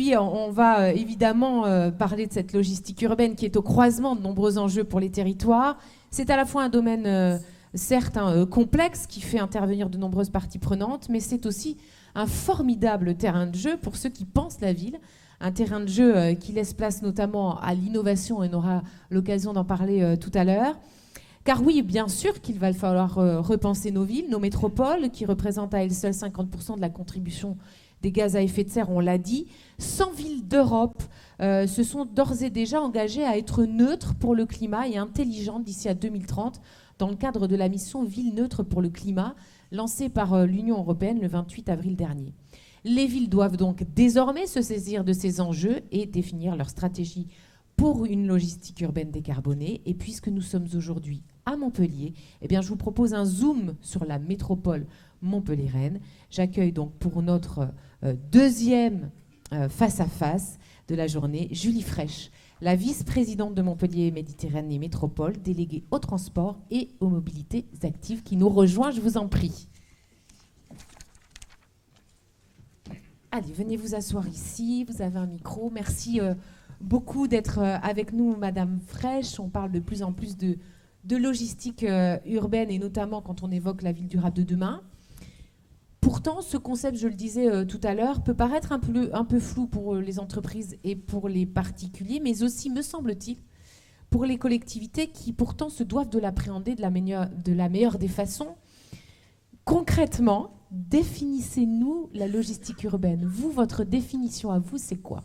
puis, on va évidemment parler de cette logistique urbaine qui est au croisement de nombreux enjeux pour les territoires. C'est à la fois un domaine, certes, complexe, qui fait intervenir de nombreuses parties prenantes, mais c'est aussi un formidable terrain de jeu pour ceux qui pensent la ville. Un terrain de jeu qui laisse place notamment à l'innovation, et on aura l'occasion d'en parler tout à l'heure. Car oui, bien sûr qu'il va falloir repenser nos villes, nos métropoles, qui représentent à elles seules 50% de la contribution des gaz à effet de serre, on l'a dit. 100 villes d'Europe se sont d'ores et déjà engagées à être neutres pour le climat et intelligentes d'ici à 2030, dans le cadre de la mission Ville neutre pour le climat, lancée par l'Union européenne le 28 avril dernier. Les villes doivent donc désormais se saisir de ces enjeux et définir leur stratégie pour une logistique urbaine décarbonée. Et puisque nous sommes aujourd'hui à Montpellier, eh bien, je vous propose un zoom sur la métropole montpelliéraine. J'accueille donc pour notre deuxième face-à-face de la journée Julie Fraîche, la vice-présidente de Montpellier Méditerranée Métropole, déléguée au transport et aux mobilités actives, qui nous rejoint. Je vous en prie. Allez, venez vous asseoir ici, vous avez un micro. Merci beaucoup d'être avec nous, Madame Fraîche. On parle de plus en plus de logistique urbaine, et notamment quand on évoque la ville durable de demain. Pourtant, ce concept, je le disais tout à l'heure, peut paraître un peu flou pour les entreprises et pour les particuliers, mais aussi, me semble-t-il, pour les collectivités qui pourtant se doivent de l'appréhender de la meilleure des façons. Concrètement, définissez-nous la logistique urbaine. Vous, votre définition à vous, c'est quoi ?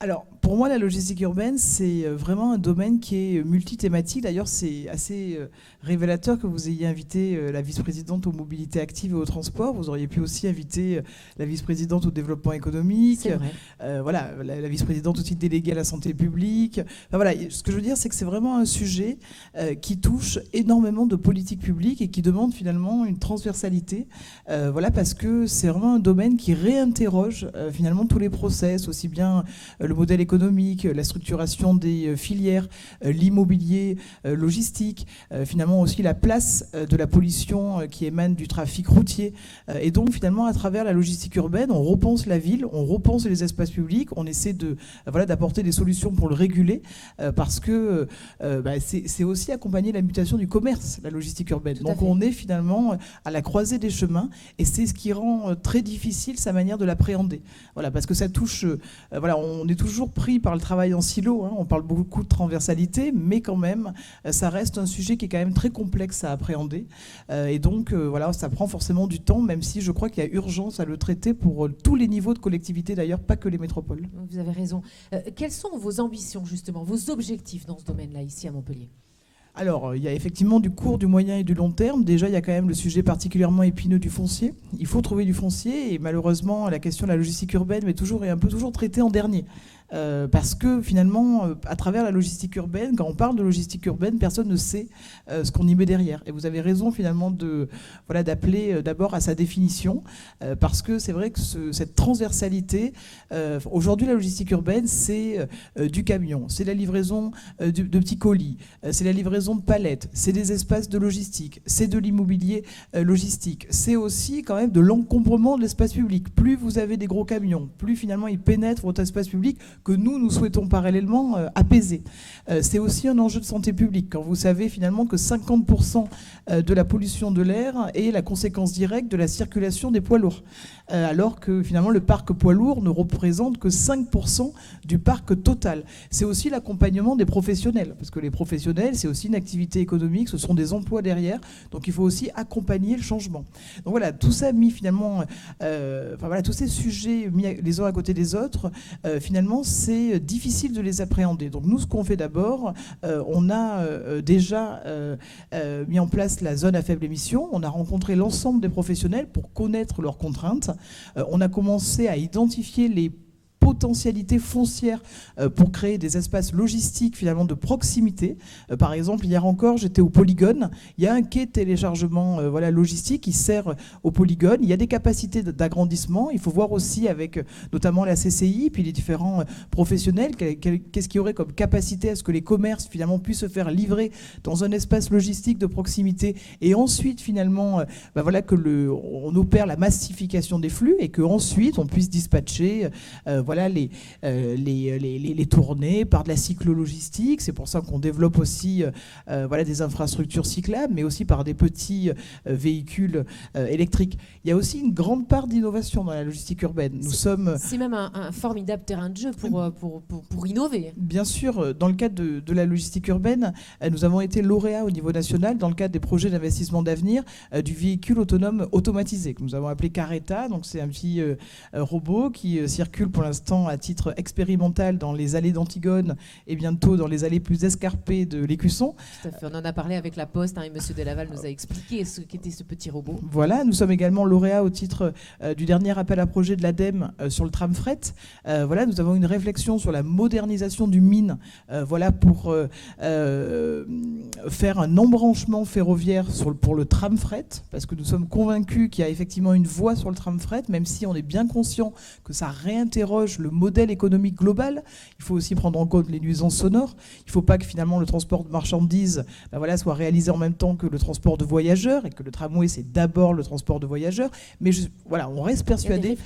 Alors, pour moi, la logistique urbaine, c'est vraiment un domaine qui est multithématique. D'ailleurs, c'est assez révélateur que vous ayez invité la vice-présidente aux mobilités actives et au transport. Vous auriez pu aussi inviter la vice-présidente au développement économique. C'est vrai. Voilà, la vice-présidente aussi déléguée à la santé publique. Enfin, voilà, ce que je veux dire, c'est que c'est vraiment un sujet qui touche énormément de politiques publiques et qui demande finalement une transversalité. Voilà, parce que c'est vraiment un domaine qui réinterroge finalement tous les process, aussi bien le modèle économique, la structuration des filières, l'immobilier, logistique, finalement aussi la place de la pollution qui émane du trafic routier. Et donc finalement, à travers la logistique urbaine, on repense la ville, on repense les espaces publics, on essaie d'apporter des solutions pour le réguler, parce que c'est aussi accompagner la mutation du commerce, la logistique urbaine. Donc on est finalement à la croisée des chemins, et c'est ce qui rend très difficile sa manière de l'appréhender. Voilà, parce que ça touche... on est toujours pris par le travail en silo, hein. On parle beaucoup de transversalité, mais quand même, ça reste un sujet qui est quand même très complexe à appréhender. Et donc, ça prend forcément du temps, même si je crois qu'il y a urgence à le traiter pour tous les niveaux de collectivité, d'ailleurs, pas que les métropoles. Vous avez raison. Quelles sont vos ambitions, justement, vos objectifs dans ce domaine-là, ici à Montpellier ? Alors, il y a effectivement du court, du moyen et du long terme. Déjà, il y a quand même le sujet particulièrement épineux du foncier. Il faut trouver du foncier, et malheureusement, la question de la logistique urbaine est un peu toujours traitée en dernier. Parce que finalement, à travers la logistique urbaine, quand on parle de logistique urbaine, personne ne sait ce qu'on y met derrière. Et vous avez raison finalement d'appeler d'abord à sa définition, parce que c'est vrai que cette transversalité, aujourd'hui la logistique urbaine, c'est du camion, c'est la livraison de petits colis, c'est la livraison de palettes, c'est des espaces de logistique, c'est de l'immobilier logistique, c'est aussi quand même de l'encombrement de l'espace public. Plus vous avez des gros camions, plus finalement ils pénètrent votre espace public, que nous souhaitons parallèlement apaiser. C'est aussi un enjeu de santé publique, quand vous savez finalement que 50% de la pollution de l'air est la conséquence directe de la circulation des poids lourds, alors que finalement le parc poids lourd ne représente que 5% du parc total. C'est aussi l'accompagnement des professionnels, parce que les professionnels, c'est aussi une activité économique, ce sont des emplois derrière, donc il faut aussi accompagner le changement. Donc voilà, tout ça mis finalement, tous ces sujets mis les uns à côté des autres, finalement c'est difficile de les appréhender. Donc nous, ce qu'on fait d'abord, on a déjà mis en place la zone à faible émission, on a rencontré l'ensemble des professionnels pour connaître leurs contraintes, on a commencé à identifier les potentialités foncières pour créer des espaces logistiques finalement de proximité. Par exemple, hier encore, j'étais au Polygone. Il y a un quai de téléchargement logistique qui sert au Polygone. Il y a des capacités d'agrandissement. Il faut voir aussi avec notamment la CCI, puis les différents professionnels, qu'est-ce qu'il y aurait comme capacité à ce que les commerces finalement puissent se faire livrer dans un espace logistique de proximité et ensuite finalement on opère la massification des flux et qu'ensuite on puisse dispatcher les tournées par de la cyclo-logistique. C'est pour ça qu'on développe aussi des infrastructures cyclables, mais aussi par des petits véhicules électriques. Il y a aussi une grande part d'innovation dans la logistique urbaine. C'est même un formidable terrain de jeu pour innover. Bien sûr, dans le cadre de la logistique urbaine, nous avons été lauréats au niveau national dans le cadre des projets d'investissement d'avenir du véhicule autonome automatisé que nous avons appelé Caretta. Donc c'est un petit robot qui circule pour l'instant à titre expérimental dans les allées d'Antigone et bientôt dans les allées plus escarpées de l'Écusson. Tout à fait. On en a parlé avec la Poste et Monsieur Delaval nous a expliqué ce qu'était ce petit robot. Voilà, nous sommes également lauréats au titre du dernier appel à projet de l'ADEME sur le tram fret. Nous avons une réflexion sur la modernisation du mine pour faire un embranchement ferroviaire pour le tram fret, parce que nous sommes convaincus qu'il y a effectivement une voie sur le tram fret, même si on est bien conscient que ça réinterroge le modèle économique global. Il faut aussi prendre en compte les nuisances sonores. Il ne faut pas que finalement le transport de marchandises soit réalisé en même temps que le transport de voyageurs, et que le tramway c'est d'abord le transport de voyageurs. Mais on reste persuadé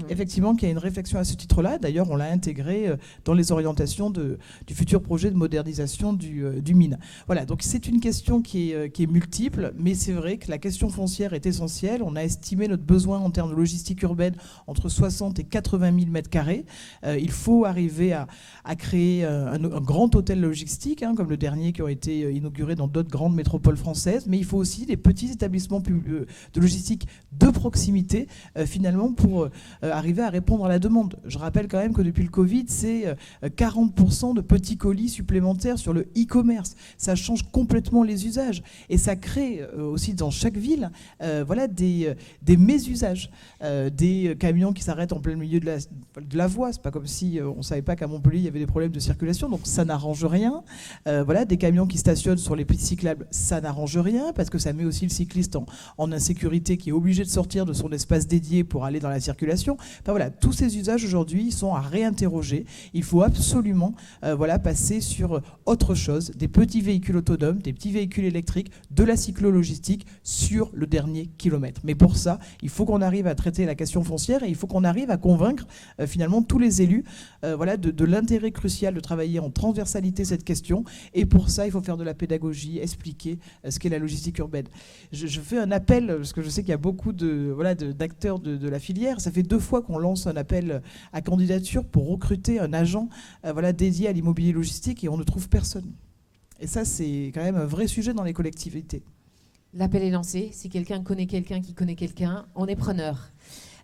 effectivement qu'il y a une réflexion à ce titre-là. D'ailleurs, on l'a intégré dans les orientations du futur projet de modernisation du mine. Voilà, donc c'est une question qui est multiple, mais c'est vrai que la question foncière est essentielle. On a estimé notre besoin en termes de logistique urbaine entre 60 et 80 000 mètres carrés. Il faut arriver à créer un grand hôtel logistique, comme le dernier qui ont été inaugurés dans d'autres grandes métropoles françaises, mais il faut aussi des petits établissements de logistique de proximité, finalement, pour arriver à répondre à la demande. Je rappelle quand même que depuis le Covid, c'est 40% de petits colis supplémentaires sur le e-commerce. Ça change complètement les usages et ça crée aussi dans chaque ville des mésusages, des camions qui s'arrêtent en plein milieu de la voie. C'est pas comme si on savait pas qu'à Montpellier il y avait des problèmes de circulation, donc ça n'arrange rien. Des camions qui stationnent sur les pistes cyclables, ça n'arrange rien parce que ça met aussi le cycliste en insécurité, qui est obligé de sortir de son espace dédié pour aller dans la circulation. Tous ces usages aujourd'hui sont à réinterroger. Il faut absolument passer sur autre chose, des petits véhicules autonomes, des petits véhicules électriques, de la cyclo-logistique sur le dernier kilomètre. Mais pour ça, il faut qu'on arrive à traiter la question foncière et il faut qu'on arrive à convaincre finalement tous les élus de l'intérêt crucial de travailler en transversalité cette question. Et pour ça, il faut faire de la pédagogie, expliquer ce qu'est la logistique urbaine. Je fais un appel, parce que je sais qu'il y a beaucoup d'acteurs de la filière. Ça fait 2 fois qu'on lance un appel à candidature pour recruter un agent dédié à l'immobilier logistique et on ne trouve personne. Et ça, c'est quand même un vrai sujet dans les collectivités. L'appel est lancé. Si quelqu'un connaît quelqu'un qui connaît quelqu'un, on est preneur.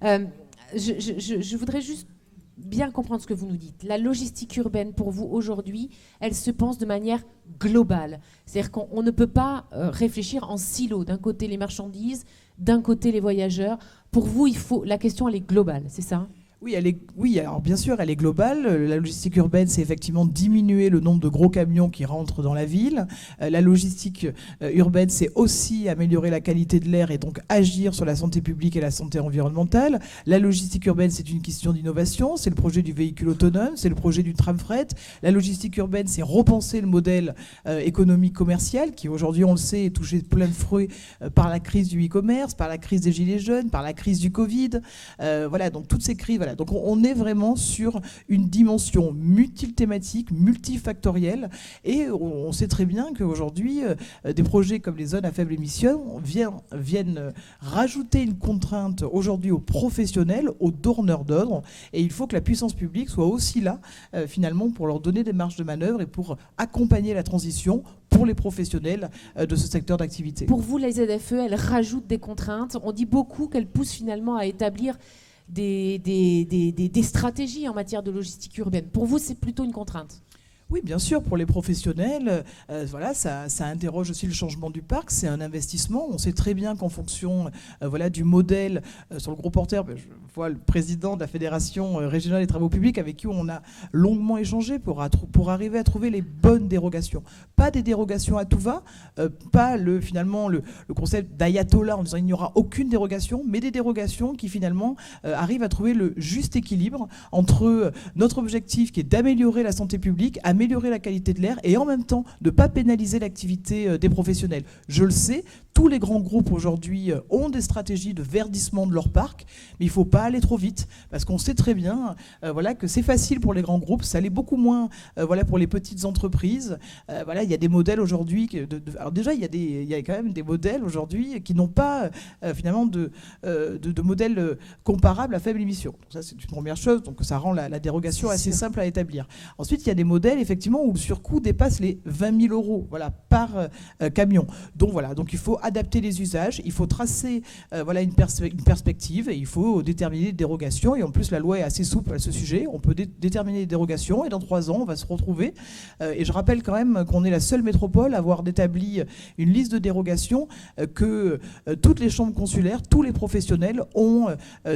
Je voudrais juste bien comprendre ce que vous nous dites. La logistique urbaine, pour vous, aujourd'hui, elle se pense de manière globale. C'est-à-dire qu'on ne peut pas réfléchir en silo. D'un côté, les marchandises, d'un côté, les voyageurs. Pour vous, la question, elle est globale, c'est ça ? Oui, alors bien sûr, elle est globale. La logistique urbaine, c'est effectivement diminuer le nombre de gros camions qui rentrent dans la ville. La logistique urbaine, c'est aussi améliorer la qualité de l'air et donc agir sur la santé publique et la santé environnementale. La logistique urbaine, c'est une question d'innovation. C'est le projet du véhicule autonome, c'est le projet du tram fret. La logistique urbaine, c'est repenser le modèle économique commercial qui, aujourd'hui, on le sait, est touché de plein de fouet par la crise du e-commerce, par la crise des gilets jaunes, par la crise du Covid. Donc toutes ces crises, donc on est vraiment sur une dimension multithématique, multifactorielle, et on sait très bien qu'aujourd'hui, des projets comme les zones à faible émission viennent rajouter une contrainte aujourd'hui aux professionnels, aux donneurs d'ordre, et il faut que la puissance publique soit aussi là, finalement, pour leur donner des marges de manœuvre et pour accompagner la transition pour les professionnels de ce secteur d'activité. Pour vous, les ZFE, elles rajoutent des contraintes. On dit beaucoup qu'elles poussent finalement à établir des stratégies en matière de logistique urbaine. Pour vous, c'est plutôt une contrainte ? Oui, bien sûr, pour les professionnels, voilà, ça interroge aussi le changement du parc, c'est un investissement. On sait très bien qu'en fonction voilà, du modèle sur le gros porteur, je vois le président de la Fédération régionale des travaux publics avec qui on a longuement échangé pour arriver à trouver les bonnes dérogations. Pas des dérogations à tout va, pas finalement le concept d'ayatollah en disant il n'y aura aucune dérogation, mais des dérogations qui finalement arrivent à trouver le juste équilibre entre notre objectif qui est d'améliorer la santé publique, améliorer la qualité de l'air et en même temps de ne pas pénaliser l'activité des professionnels. Je le sais, tous les grands groupes aujourd'hui ont des stratégies de verdissement de leur parc, mais il ne faut pas aller trop vite parce qu'on sait très bien voilà, que c'est facile pour les grands groupes, ça l'est beaucoup moins voilà, pour les petites entreprises. Voilà, il y a des modèles aujourd'hui, alors déjà il y a quand même des modèles aujourd'hui qui n'ont pas finalement de modèles comparables à faible émission. Donc ça c'est une première chose, donc ça rend la dérogation assez simple à établir. Ensuite il y a des modèles effectivement où le surcoût dépasse les 20 000 € voilà, par camion. Donc voilà, donc il faut adapter les usages, il faut tracer voilà, une perspective et il faut déterminer des dérogations. Et en plus, la loi est assez souple à ce sujet. On peut déterminer des dérogations et dans 3 ans, on va se retrouver. Et je rappelle quand même qu'on est la seule métropole à avoir établi une liste de dérogations que toutes les chambres consulaires, tous les professionnels ont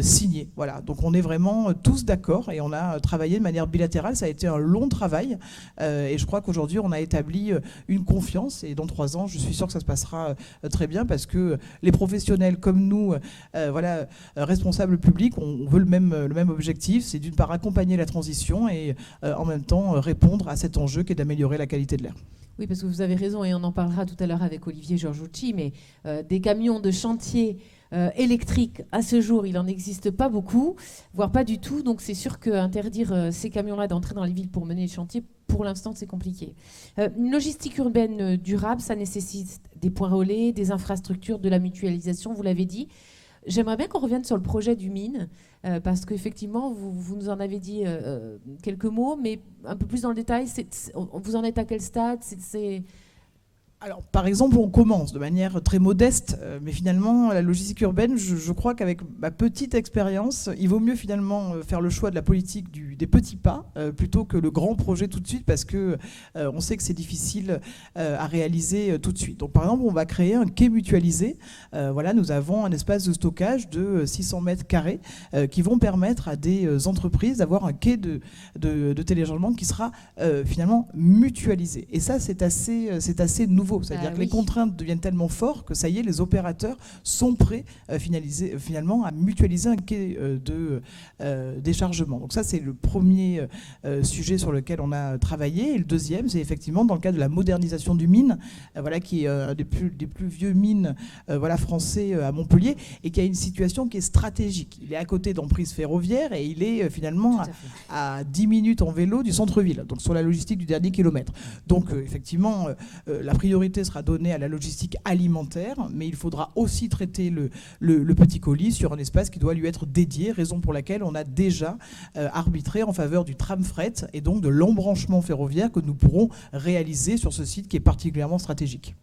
signé. Voilà. Donc on est vraiment tous d'accord et on a travaillé de manière bilatérale. Ça a été un long travail et je crois qu'aujourd'hui, on a établi une confiance et dans 3 ans, je suis sûr que ça se passera très bien parce que les professionnels comme nous, voilà, responsables publics, on veut le même objectif, c'est d'une part accompagner la transition et en même temps répondre à cet enjeu qui est d'améliorer la qualité de l'air. Oui, parce que vous avez raison, et on en parlera tout à l'heure avec Olivier Giorgiucci, mais des camions de chantier électriques, à ce jour, il n'en existe pas beaucoup, voire pas du tout. Donc c'est sûr qu'interdire ces camions-là d'entrer dans les villes pour mener les chantiers, pour l'instant, c'est compliqué. Une logistique urbaine durable, ça nécessite des points relais, des infrastructures, de la mutualisation, vous l'avez dit. J'aimerais bien qu'on revienne sur le projet du mine, parce qu'effectivement, vous nous en avez dit quelques mots, mais un peu plus dans le détail, vous en êtes à quel stade ? Alors, par exemple, on commence de manière très modeste, mais finalement, la logistique urbaine, je crois qu'avec ma petite expérience, il vaut mieux finalement faire le choix de la politique des petits pas plutôt que le grand projet tout de suite, parce que on sait que c'est difficile à réaliser tout de suite. Donc, par exemple, on va créer un quai mutualisé. Voilà, nous avons un espace de stockage de 600 mètres carrés qui vont permettre à des entreprises d'avoir un quai de téléchargement qui sera finalement mutualisé. Et ça, c'est assez nouveau. C'est-à-dire que les contraintes deviennent tellement fortes que ça y est, les opérateurs sont prêts finalement à mutualiser un quai de déchargement. Donc ça, c'est le premier sujet sur lequel on a travaillé. Et le deuxième, c'est effectivement dans le cadre de la modernisation du mine, voilà, qui est un des plus vieux mines voilà, français à Montpellier et qui a une situation qui est stratégique. Il est à côté d'emprises ferroviaires et il est finalement à 10 minutes en vélo du centre-ville, donc sur la logistique du dernier kilomètre. Donc effectivement, la priorité sera donnée à la logistique alimentaire, mais il faudra aussi traiter le petit colis sur un espace qui doit lui être dédié, raison pour laquelle on a déjà arbitré en faveur du tram fret et donc de l'embranchement ferroviaire que nous pourrons réaliser sur ce site qui est particulièrement stratégique.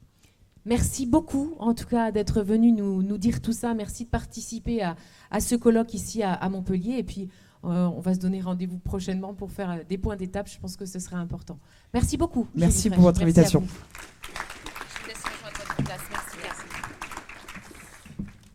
Merci beaucoup, en tout cas, d'être venu nous dire tout ça. Merci de participer à ce colloque ici à Montpellier. Et puis, on va se donner rendez-vous prochainement pour faire des points d'étape. Je pense que ce serait important. Merci beaucoup. Merci pour votre invitation.